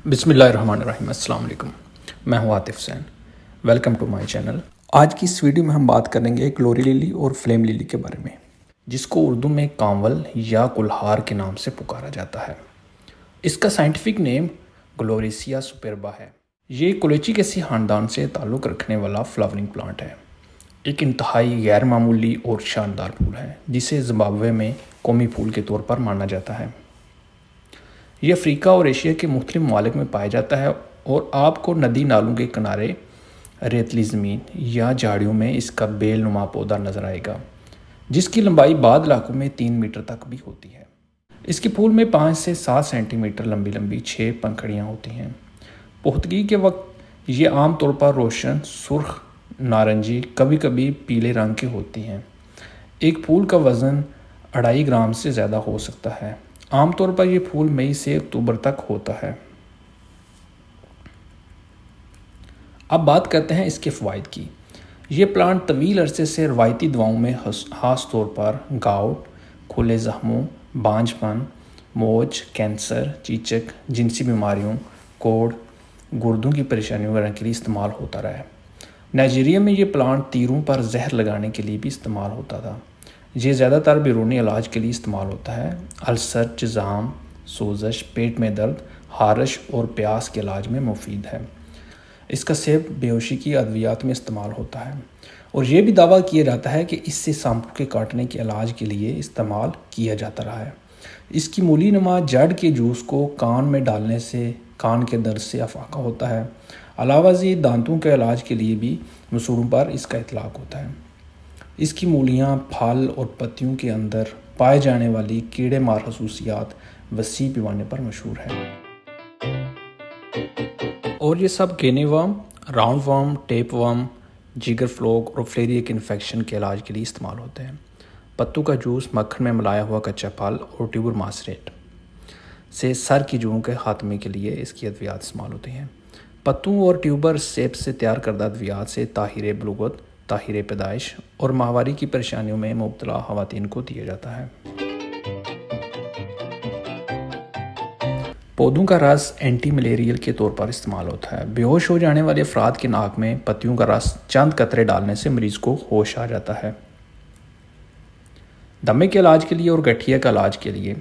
बिस्मिल्लाहिर्रहमानिर्रहीम। अस्सलाम वालेकुम। मैं हूं Atif Hussain. Welcome to my channel. आज की इस वीडियो में हम बात करेंगे ग्लोरी लिली और फ्लेम लिली के बारे में, जिसको उर्दू में कांवल या गुलहार के नाम से पुकारा जाता है। इसका साइंटिफिक नेम ग्लोरेसिया सुपेर्बा है। ये कोलेचिकेसी खानदान से ताल्लुक़ रखने वाला फ्लावरिंग प्लांट है। एक इंतहाई गैर मामूली और शानदार फूल है, जिसे ज़िम्बाब्वे में कौमी फूल के तौर पर माना जाता है। ये अफ्रीका और एशिया के मुख्तलिफ ममालिक में पाया जाता है और आपको नदी नालों के किनारे, रेतली ज़मीन या झाड़ियों में इसका बेल नुमा पौधा नज़र आएगा, जिसकी लंबाई बाद इलाकों में 3 मीटर तक भी होती है। इसके फूल में 5 से 7 सेंटीमीटर लंबी लंबी 6 पंखड़ियाँ होती हैं। पुख्तगी के वक्त ये आमतौर पर रोशन सुर्ख नारंगी, कभी कभी पीले रंग की होती हैं। एक फूल का वज़न 2.5 ग्राम से ज़्यादा हो सकता है। आमतौर पर यह फूल मई से अक्टूबर तक होता है। अब बात करते हैं इसके फ़वाइद की। ये प्लांट तवील अरसे से रवायती दवाओं में ख़ास तौर पर गाउट, खुले ज़ख्मों, बांझपन, मोच, कैंसर, चीचक, जिनसी बीमारियों, कोढ़, गुर्दों की परेशानियों वगैरह के लिए इस्तेमाल होता रहा है। नाइजीरिया में ये प्लांट तीरों पर जहर लगाने के लिए भी इस्तेमाल होता था। ये ज़्यादातर बैरूनी इलाज के लिए इस्तेमाल होता है। अल्सर, जज़ाम, सोजश, पेट में दर्द, हारश और प्यास के इलाज में मुफीद है। इसका सेब बेहोशी की अद्वियात में इस्तेमाल होता है और ये भी दावा किया जाता है कि इससे सांपों के काटने के इलाज के लिए इस्तेमाल किया जाता रहा है। इसकी मूली नुमा जड़ के जूस को कान में डालने से कान के दर्द से अफाका होता है। अलावा से दांतों के इलाज के लिए भी मसूड़ों पर इसका इतलाक़ होता है। इसकी मूलियाँ, फल और पत्तियों के अंदर पाए जाने वाली कीड़े मार खसूसियात वसी पैमाने पर मशहूर है। और ये सब गेने worm, round worm, tape worm, जिगर फ्लॉग और फ्लेरिक इन्फेक्शन के इलाज के लिए इस्तेमाल होते हैं। पत्तों का जूस, मक्खन में मिलाया हुआ कच्चा फल और ट्यूबर मासरेट से सर की जुड़ों के खात्मे के लिए इसकी अद्वियात इस्तेमाल होती हैं। पत्तों और ट्यूबर सेब से तैयार करदा अद्वियात से ताहिर बलूगत, ताहिर पैदाइश और माहवारी की परेशानियों में मुब्तला ख़वातीन को दिया जाता है। पौधों का रस एंटी मलेरियल के तौर पर इस्तेमाल होता है। बेहोश हो जाने वाले अफराद के नाक में पत्तियों का रस चंद कतरे डालने से मरीज़ को होश आ जाता है। दमे के इलाज के लिए और गठिया का इलाज के लिए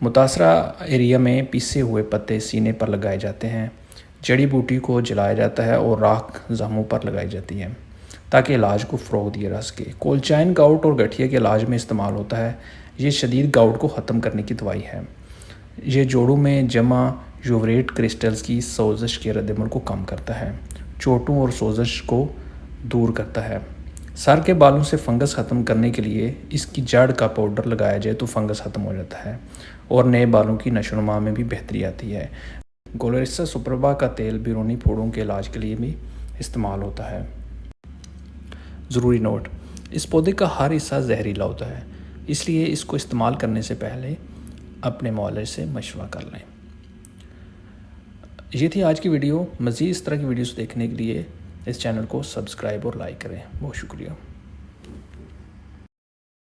मुतासरा एरिया में पीसे हुए पत्ते सीने पर लगाए जाते हैं। जड़ी बूटी को जलाया जाता है और राख जख्मों पर लगाई जाती है ताकि इलाज को फ़रोग दिया जा सके। कोलचाइन गाउट और गठिया के इलाज में इस्तेमाल होता है। ये शदीद गाउट को ख़त्म करने की दवाई है। ये जोड़ों में जमा यूवरेट क्रिस्टल्स की सोजश के रद्दमल को कम करता है, चोटों और सोजश को दूर करता है। सर के बालों से फंगस ख़त्म करने के लिए इसकी जड़ का पाउडर लगाया जाए तो फंगस ख़त्म हो जाता है और नए बालों की नशोनुमा में भी बेहतरी आती है। ग्लोरेसिया सुपेर्बा का तेल बैरूनी फोड़ों के इलाज के लिए भी इस्तेमाल होता है। ज़रूरी नोट: इस पौधे का हर हिस्सा जहरीला होता है, इसलिए इसको इस्तेमाल करने से पहले अपने मौलवी से मशवरा कर लें। ये थी आज की वीडियो। मज़ीद इस तरह की वीडियोस देखने के लिए इस चैनल को सब्सक्राइब और लाइक करें। बहुत शुक्रिया।